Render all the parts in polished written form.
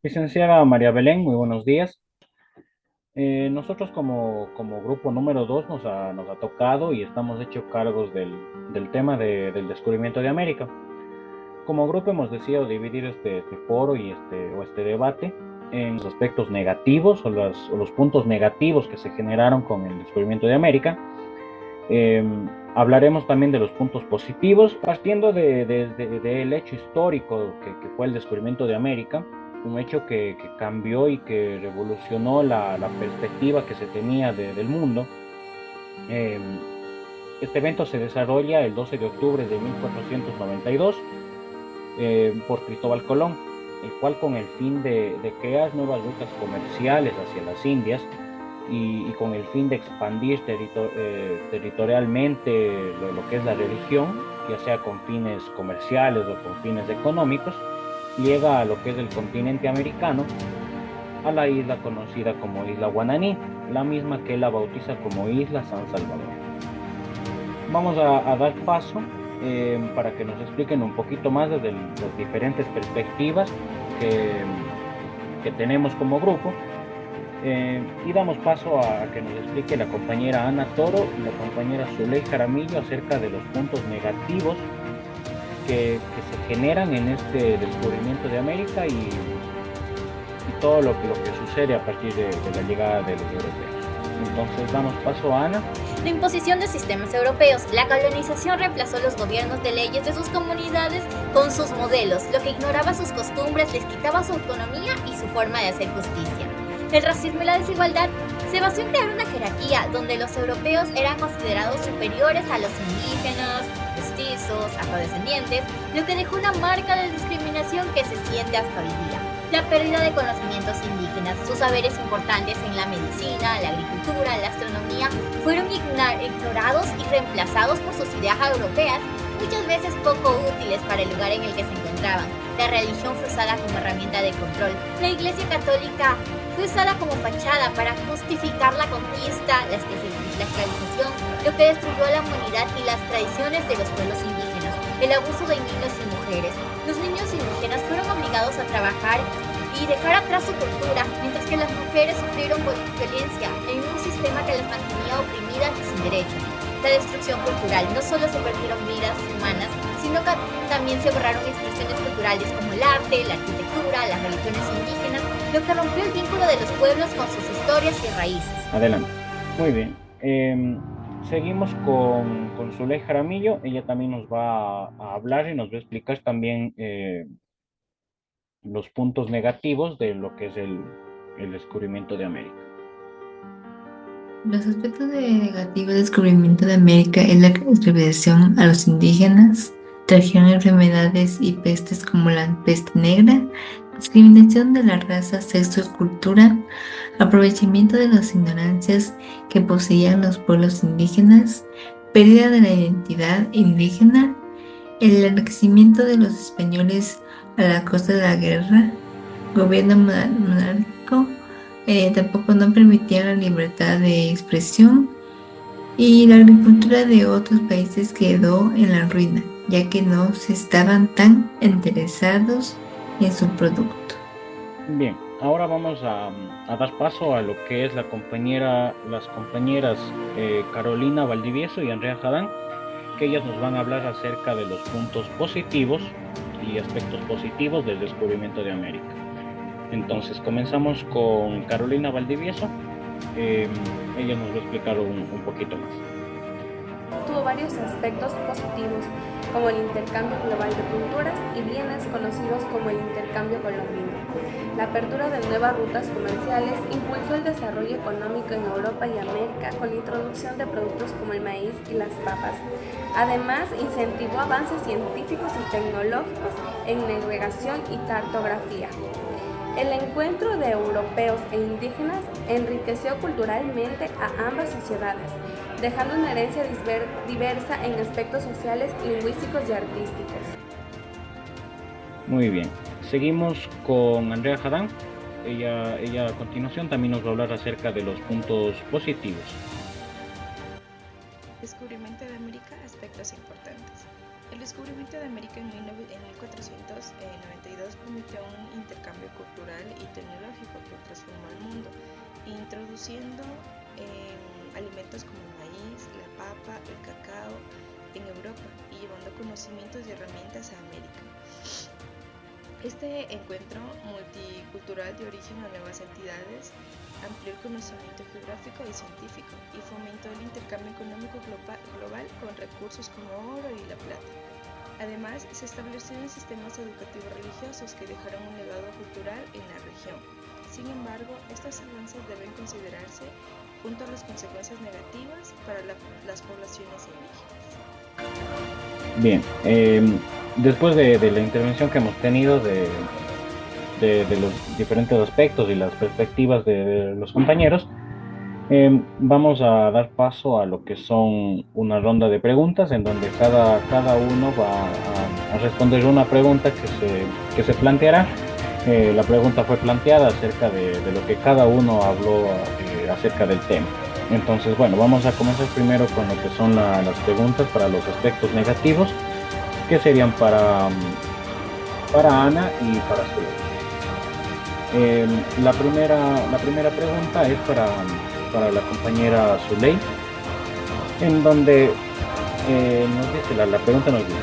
Licenciada María Belén, muy buenos días. Nosotros como grupo número 2 nos ha tocado y estamos hecho cargos del tema del descubrimiento de América. Como grupo hemos decidido dividir este foro y este debate en los aspectos negativos o los puntos negativos que se generaron con el descubrimiento de América. Eh, Hablaremos también de los puntos positivos, partiendo del hecho histórico que fue el descubrimiento de América, un hecho que cambió y que revolucionó la perspectiva que se tenía del mundo. Eh, este evento se desarrolla el 12 de octubre de 1492 por Cristóbal Colón, el cual con el fin de crear nuevas rutas comerciales hacia las Indias y con el fin de expandir territorialmente lo que es la religión, ya sea con fines comerciales o con fines económicos, llega a lo que es el continente americano, a la isla conocida como Isla Guananí, la misma que él la bautiza como Isla San Salvador. Vamos a dar paso para que nos expliquen un poquito más desde las diferentes perspectivas que, que tenemos como grupo. Y damos paso a que nos explique la compañera Ana Toro y la compañera Zuley Jaramillo acerca de los puntos negativos que se generan en este descubrimiento de América y todo lo que sucede a partir de la llegada de los europeos. Entonces damos paso a Ana. La imposición de sistemas europeos. La colonización reemplazó los gobiernos de leyes de sus comunidades con sus modelos, lo que ignoraba sus costumbres, les quitaba su autonomía y su forma de hacer justicia. El racismo y la desigualdad se basó en crear una jerarquía donde los europeos eran considerados superiores a los indígenas, mestizos, afrodescendientes, lo que dejó una marca de discriminación que se siente hasta hoy día. La pérdida de conocimientos indígenas, sus saberes importantes en la medicina, la agricultura, la astronomía, fueron ignorados y reemplazados por sus ideas europeas, muchas veces poco útiles para el lugar en el que se encontraban. La religión fue usada como herramienta de control. La Iglesia Católica fue usada como fachada para justificar la conquista, la esclavización, lo que destruyó a la humanidad y las tradiciones de los pueblos indígenas, el abuso de niños y mujeres. Los niños indígenas fueron obligados a trabajar y dejar atrás su cultura, mientras que las mujeres sufrieron violencia en un sistema que las mantenía oprimidas y sin derechos. La destrucción cultural. No solo se perdieron vidas humanas, sino que también se borraron expresiones culturales como el arte, la arquitectura, las religiones indígenas, lo que rompió el vínculo de los pueblos con sus historias y raíces. Adelante. Muy bien. Seguimos con Zuley Jaramillo. Ella también nos va a hablar y nos va a explicar también los puntos negativos de lo que es el descubrimiento de América. Los aspectos negativos del descubrimiento de América es la esclavización a los indígenas, trajeron enfermedades y pestes como la peste negra, discriminación de la raza, sexo y cultura, aprovechamiento de las ignorancias que poseían los pueblos indígenas, pérdida de la identidad indígena, el enriquecimiento de los españoles a la costa de la guerra, gobierno monárquico, tampoco no permitía la libertad de expresión y la agricultura de otros países quedó en la ruina, ya que no se estaban tan interesados en su producto. Bien, ahora vamos a dar paso a lo que es las compañeras Carolina Valdivieso y Andrea Jadán, que ellas nos van a hablar acerca de los puntos positivos y aspectos positivos del descubrimiento de América. Entonces comenzamos con Carolina Valdivieso. Ella nos va a explicar un poquito más. Tuvo varios aspectos positivos, como el intercambio global de culturas y bienes conocidos como el intercambio colombino. La apertura de nuevas rutas comerciales impulsó el desarrollo económico en Europa y América con la introducción de productos como el maíz y las papas. Además, incentivó avances científicos y tecnológicos en navegación y cartografía. El encuentro de europeos e indígenas enriqueció culturalmente a ambas sociedades, dejando una herencia diversa en aspectos sociales, lingüísticos y artísticos. Muy bien. Seguimos con Andrea Jadán. Ella a continuación también nos va a hablar acerca de los puntos positivos. Descubrimiento de América, aspectos importantes. El descubrimiento de América en 1492 permitió un intercambio cultural y tecnológico que transformó el mundo, introduciendo alimentos como el maíz, la papa, el cacao en Europa y llevando conocimientos y herramientas a América. Este encuentro multicultural dio origen a nuevas entidades, amplió el conocimiento geográfico y científico y fomentó el intercambio económico global con recursos como oro y la plata. Además, se establecieron sistemas educativos religiosos que dejaron un legado cultural en la región. Sin embargo, estos avances deben considerarse junto a las consecuencias negativas para las poblaciones indígenas. Bien, después de la intervención que hemos tenido de los diferentes aspectos y las perspectivas de los compañeros, vamos a dar paso a lo que son una ronda de preguntas en donde cada uno va a responder una pregunta que se planteará. La pregunta fue planteada acerca de lo que cada uno habló acerca del tema. Entonces, bueno, vamos a comenzar primero con lo que son las preguntas para los aspectos negativos, que serían para Ana y para Zuley. La primera pregunta es para la compañera Zuley, en donde nos dice, la pregunta nos dice: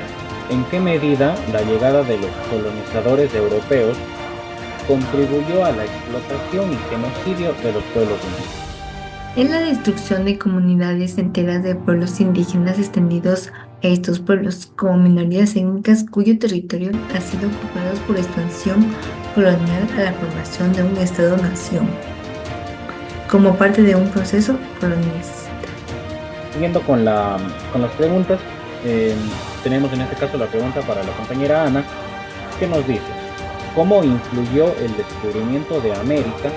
¿en qué medida la llegada de los colonizadores europeos contribuyó a la explotación y genocidio de los pueblos indígenas? Es la destrucción de comunidades enteras de pueblos indígenas extendidos a estos pueblos como minorías étnicas cuyo territorio ha sido ocupado por expansión colonial a la formación de un Estado-nación, como parte de un proceso colonialista. Siguiendo con las preguntas, tenemos en este caso la pregunta para la compañera Ana, que nos dice: ¿cómo influyó el descubrimiento de América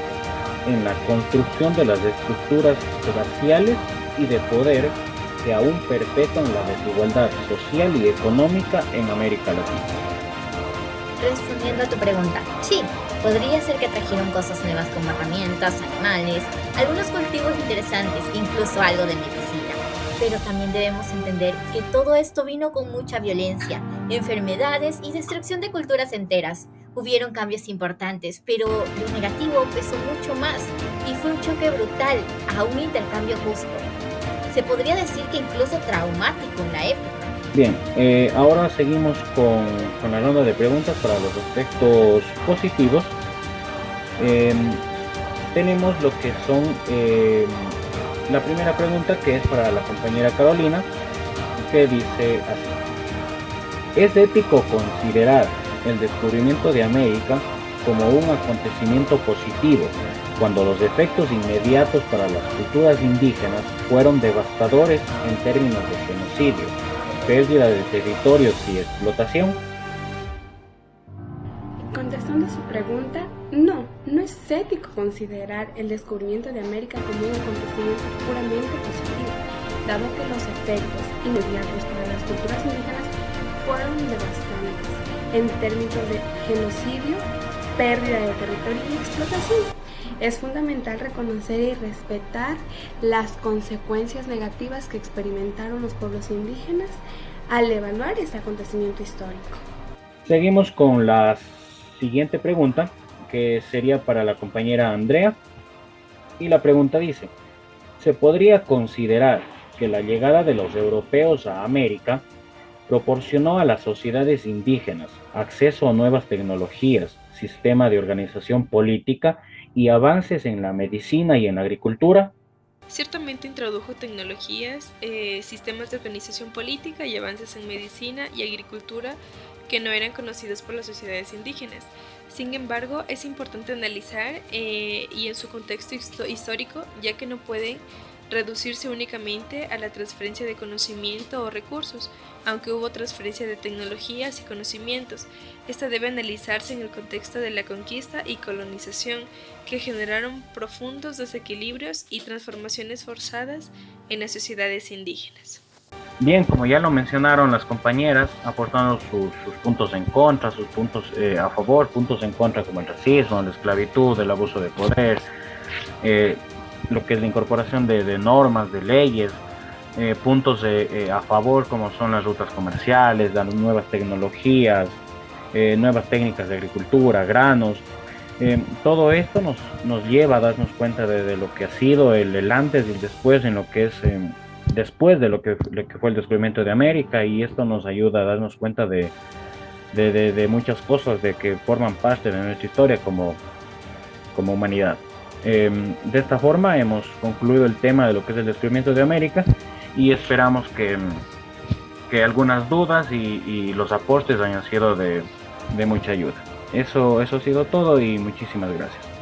en la construcción de las estructuras raciales y de poder que aún perpetúan la desigualdad social y económica en América Latina? Respondiendo a tu pregunta, sí, podría ser que trajeron cosas nuevas como herramientas, animales, algunos cultivos interesantes, incluso algo de medicina. Pero también debemos entender que todo esto vino con mucha violencia, enfermedades y destrucción de culturas enteras. Hubieron cambios importantes, pero lo negativo pesó mucho más y fue un choque brutal a un intercambio justo. Se podría decir que incluso traumático en la época. Bien, ahora seguimos con la ronda de preguntas para los aspectos positivos. Tenemos lo que son la primera pregunta, que es para la compañera Carolina, que dice así: ¿es ético considerar el descubrimiento de América como un acontecimiento positivo cuando los efectos inmediatos para las culturas indígenas fueron devastadores en términos de genocidio, pérdida de territorios y explotación? Contestando a su pregunta, no es ético considerar el descubrimiento de América como un acontecimiento puramente positivo, dado que los efectos inmediatos para las culturas indígenas fueron devastantes en términos de genocidio, pérdida de territorio y explotación. Es fundamental reconocer y respetar las consecuencias negativas que experimentaron los pueblos indígenas al evaluar este acontecimiento histórico. Seguimos con la siguiente pregunta, que sería para la compañera Andrea, y la pregunta dice: ¿se podría considerar que la llegada de los europeos a América proporcionó a las sociedades indígenas acceso a nuevas tecnologías, sistema de organización política y avances en la medicina y en la agricultura? Ciertamente introdujo tecnologías, sistemas de organización política y avances en medicina y agricultura que no eran conocidos por las sociedades indígenas. Sin embargo, es importante analizar y en su contexto histórico, ya que no pueden reducirse únicamente a la transferencia de conocimiento o recursos, aunque hubo transferencia de tecnologías y conocimientos. Esta debe analizarse en el contexto de la conquista y colonización, que generaron profundos desequilibrios y transformaciones forzadas en las sociedades indígenas. Bien, como ya lo mencionaron las compañeras, aportando sus puntos en contra, sus puntos a favor, puntos en contra como el racismo, la esclavitud, el abuso de poder, lo que es la incorporación de normas, de leyes, puntos a favor, como son las rutas comerciales, las nuevas tecnologías, nuevas técnicas de agricultura, granos. Todo esto nos lleva a darnos cuenta de lo que ha sido el antes y el después en lo que es después de lo que fue el descubrimiento de América, y esto nos ayuda a darnos cuenta de muchas cosas de que forman parte de nuestra historia como humanidad. De esta forma hemos concluido el tema de lo que es el descubrimiento de América, y esperamos que algunas dudas y los aportes hayan sido de mucha ayuda. Eso ha sido todo y muchísimas gracias.